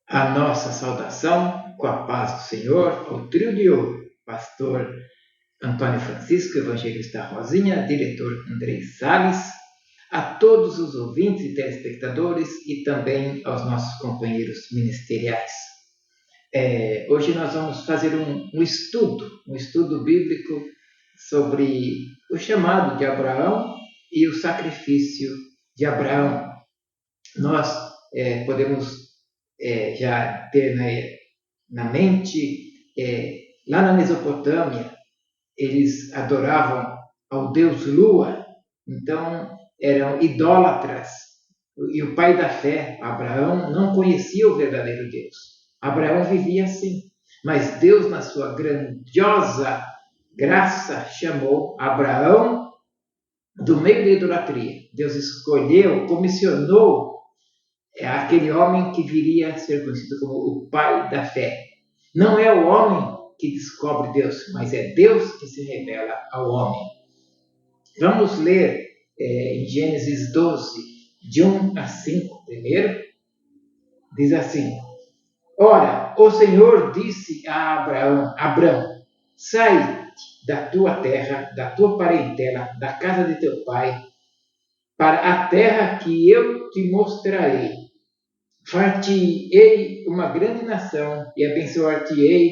A nossa saudação com a paz do Senhor ao trio de ouro, pastor Antônio Francisco, evangelista Rosinha, diretor Andrei Salles, a todos os ouvintes e telespectadores e também aos nossos companheiros ministeriais. Hoje nós vamos fazer um estudo bíblico sobre o chamado de Abraão e o sacrifício de Abraão. Nós podemos já ter na mente, lá na Mesopotâmia, eles adoravam ao deus Lua, então eram idólatras. E o pai da fé, Abraão, não conhecia o verdadeiro Deus. Abraão vivia assim, mas Deus, na sua grandiosa graça, chamou Abraão do meio da idolatria. Deus escolheu, comissionou aquele homem que viria a ser conhecido como o pai da fé. Não é o homem que descobre Deus, mas é Deus que se revela ao homem. Vamos ler em Gênesis 12, de 1 a 5 primeiro. Diz assim: Ora, o Senhor disse a Abrão, sai da tua terra, da tua parentela, da casa de teu pai, para a terra que eu te mostrarei. Far-te-ei uma grande nação, e abençoar-te-ei,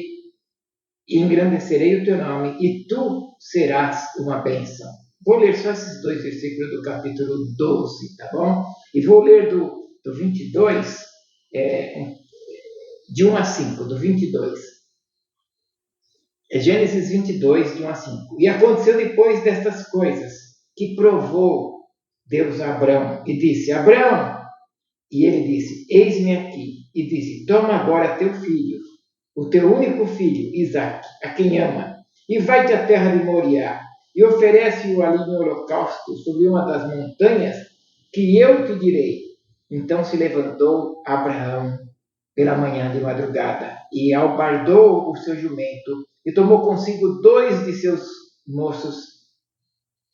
e engrandecerei o teu nome, e tu serás uma bênção. Vou ler só esses 2 versículos do capítulo 12, tá bom? E vou ler do 22, de 1 a 5, do 22. Gênesis 22, de 1 a 5. E aconteceu depois destas coisas, que provou Deus a Abrão, e disse: Abrão! E ele disse: eis-me aqui. E disse: toma agora teu filho, o teu único filho, Isaque, a quem ama, e vai-te à terra de Moriá, e oferece-o ali no holocausto, sobre uma das montanhas, que eu te direi. Então se levantou Abraão pela manhã de madrugada, e albardou o seu jumento, e tomou consigo 2 de seus moços,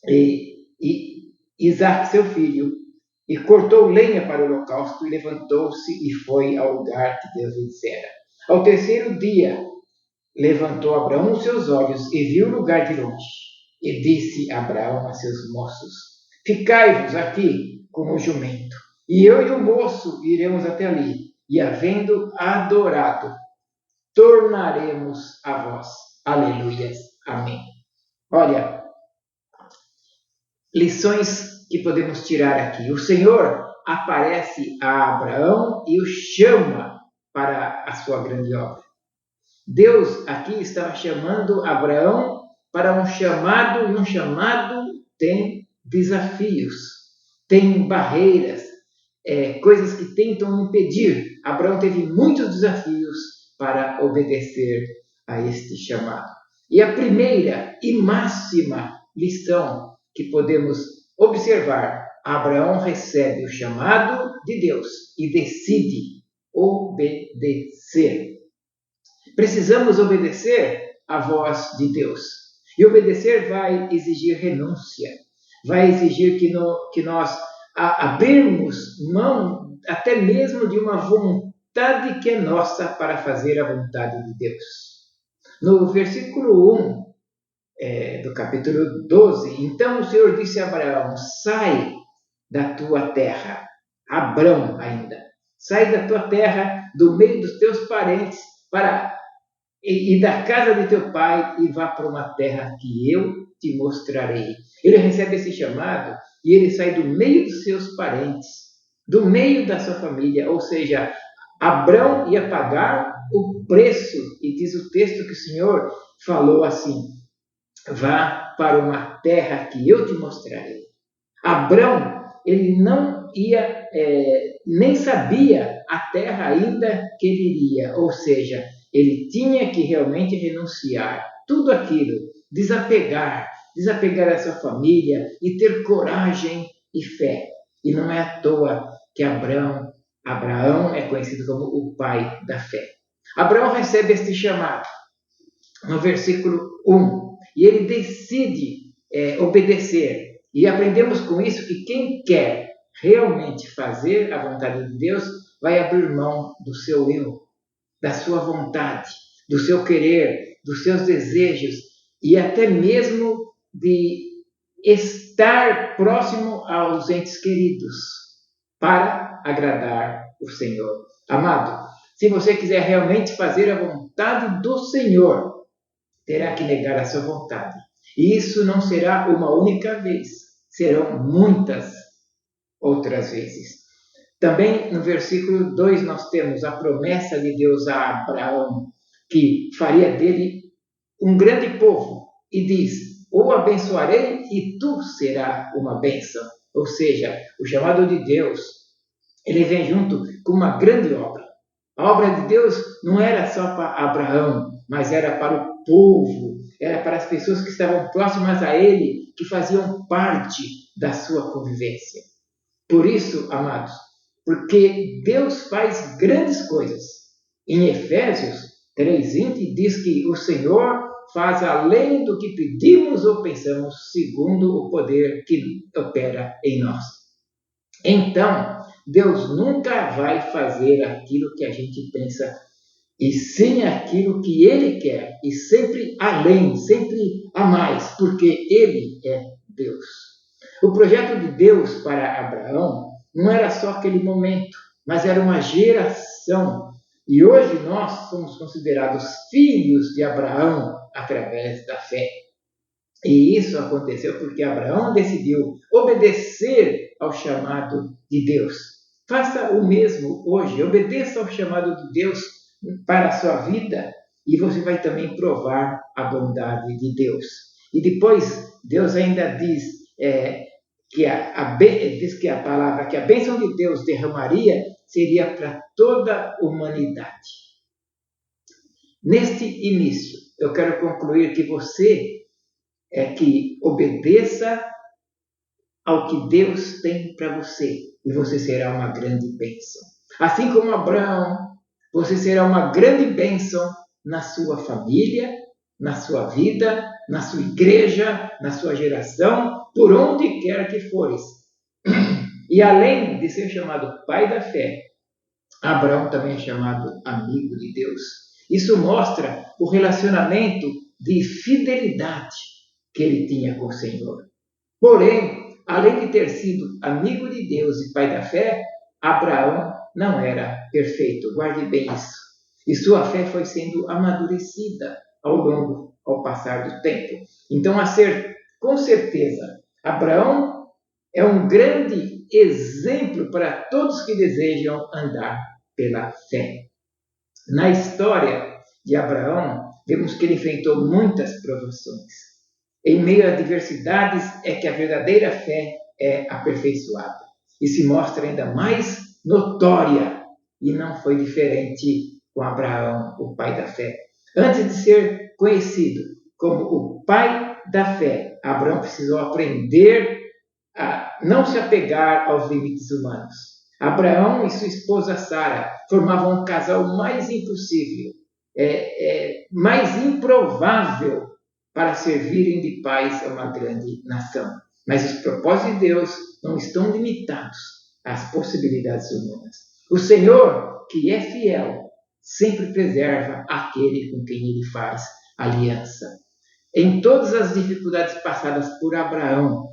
e Isaque, seu filho, e cortou lenha para o holocausto, e levantou-se e foi ao lugar que Deus lhe dissera. Ao terceiro dia, levantou Abraão os seus olhos e viu o lugar de longe. E disse Abraão a seus moços: ficai-vos aqui com o jumento, e eu e o moço iremos até ali, e havendo adorado, tornaremos a vós. Aleluias. Amém. Olha, lições que podemos tirar aqui. O Senhor aparece a Abraão e o chama para a sua grande obra. Deus aqui estava chamando Abraão para um chamado, e um chamado tem desafios, tem barreiras, coisas que tentam impedir. Abraão teve muitos desafios para obedecer a este chamado. E a primeira e máxima lição que podemos observar: Abraão recebe o chamado de Deus e decide obedecer. Precisamos obedecer à voz de Deus. E obedecer vai exigir renúncia, vai exigir que nós abrirmos mão até mesmo de uma vontade que é nossa para fazer a vontade de Deus. No versículo 1 do capítulo 12, então o Senhor disse a Abraão: sai da tua terra. Abrão ainda. Sai da tua terra, do meio dos teus parentes, e da casa de teu pai, e vá para uma terra que eu te mostrarei. Ele recebe esse chamado e ele sai do meio dos seus parentes, do meio da sua família, ou seja, Abrão ia pagar o preço, e diz o texto que o Senhor falou assim: vá para uma terra que eu te mostrarei. Abrão, ele não ia, nem sabia a terra ainda que ele iria, ou seja, ele tinha que realmente renunciar tudo aquilo, desapegar a sua família e ter coragem e fé. E não é à toa que Abraão é conhecido como o pai da fé. Abraão recebe este chamado no versículo 1 e ele decide obedecer. E aprendemos com isso que quem quer realmente fazer a vontade de Deus vai abrir mão do seu eu, da sua vontade, do seu querer, dos seus desejos e até mesmo de estar próximo aos entes queridos para agradar o Senhor. Amado, se você quiser realmente fazer a vontade do Senhor, terá que negar a sua vontade. E isso não será uma única vez, serão muitas outras vezes. Também no versículo 2 nós temos a promessa de Deus a Abraão, que faria dele um grande povo, e diz: o abençoarei e tu serás uma bênção. Ou seja, o chamado de Deus, ele vem junto com uma grande obra. A obra de Deus não era só para Abraão, mas era para o povo, era para as pessoas que estavam próximas a ele, que faziam parte da sua convivência. Por isso, amados, porque Deus faz grandes coisas. Em Efésios 3:20 diz que o Senhor faz além do que pedimos ou pensamos, segundo o poder que opera em nós. Então, Deus nunca vai fazer aquilo que a gente pensa, e sim aquilo que Ele quer, e sempre além, sempre a mais, porque Ele é Deus. O projeto de Deus para Abraão não era só aquele momento, mas era uma geração. E hoje nós somos considerados filhos de Abraão através da fé. E isso aconteceu porque Abraão decidiu obedecer ao chamado de Deus. Faça o mesmo hoje, obedeça ao chamado de Deus para a sua vida e você vai também provar a bondade de Deus. E depois Deus ainda diz diz que a palavra que a bênção de Deus derramaria seria para toda a humanidade. Neste início, eu quero concluir que você que obedeça ao que Deus tem para você e você será uma grande bênção. Assim como Abraão, você será uma grande bênção na sua família, na sua vida, na sua igreja, na sua geração, por onde quer que fores. E além de ser chamado pai da fé, Abraão também é chamado amigo de Deus. Isso mostra o relacionamento de fidelidade que ele tinha com o Senhor. Porém, além de ter sido amigo de Deus e pai da fé, Abraão não era perfeito. Guarde bem isso. E sua fé foi sendo amadurecida ao passar do tempo. Então, com certeza, Abraão é um grande exemplo para todos que desejam andar pela fé. Na história de Abraão, vemos que ele enfrentou muitas provações. Em meio a adversidades é que a verdadeira fé é aperfeiçoada e se mostra ainda mais notória. E não foi diferente com Abraão, o pai da fé. Antes de ser conhecido como o pai da fé, Abraão precisou aprender a não se apegar aos limites humanos. Abraão e sua esposa Sara formavam um casal mais impossível, mais improvável para servirem de pais a uma grande nação. Mas os propósitos de Deus não estão limitados às possibilidades humanas. O Senhor, que é fiel, sempre preserva aquele com quem ele faz aliança. Em todas as dificuldades passadas por Abraão,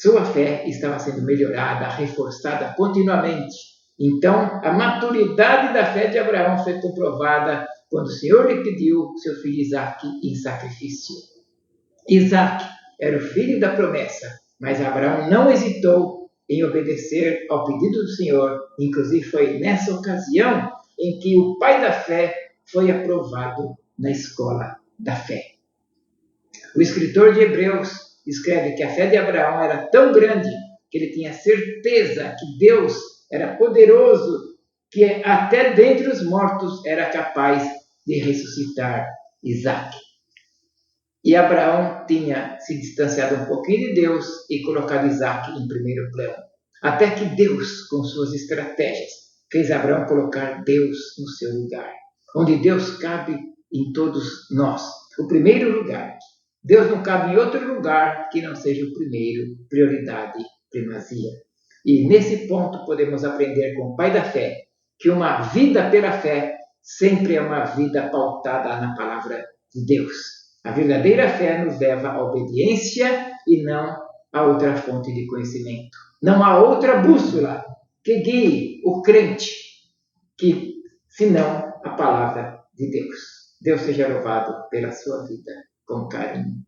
sua fé estava sendo melhorada, reforçada continuamente. Então, a maturidade da fé de Abraão foi comprovada quando o Senhor lhe pediu seu filho Isaque em sacrifício. Isaque era o filho da promessa, mas Abraão não hesitou em obedecer ao pedido do Senhor. Inclusive, foi nessa ocasião em que o pai da fé foi aprovado na escola da fé. O escritor de Hebreus escreve que a fé de Abraão era tão grande que ele tinha certeza que Deus era poderoso, que até dentre os mortos era capaz de ressuscitar Isaque. E Abraão tinha se distanciado um pouquinho de Deus e colocado Isaque em primeiro plano. Até que Deus, com suas estratégias, fez Abraão colocar Deus no seu lugar, onde Deus cabe em todos nós. O primeiro lugar. Deus não cabe em outro lugar que não seja o primeiro, prioridade, primazia. E nesse ponto podemos aprender com o pai da fé que uma vida pela fé sempre é uma vida pautada na palavra de Deus. A verdadeira fé nos leva à obediência e não a outra fonte de conhecimento. Não há outra bússola que guie o crente senão a palavra de Deus. Deus seja louvado pela sua vida com carinho.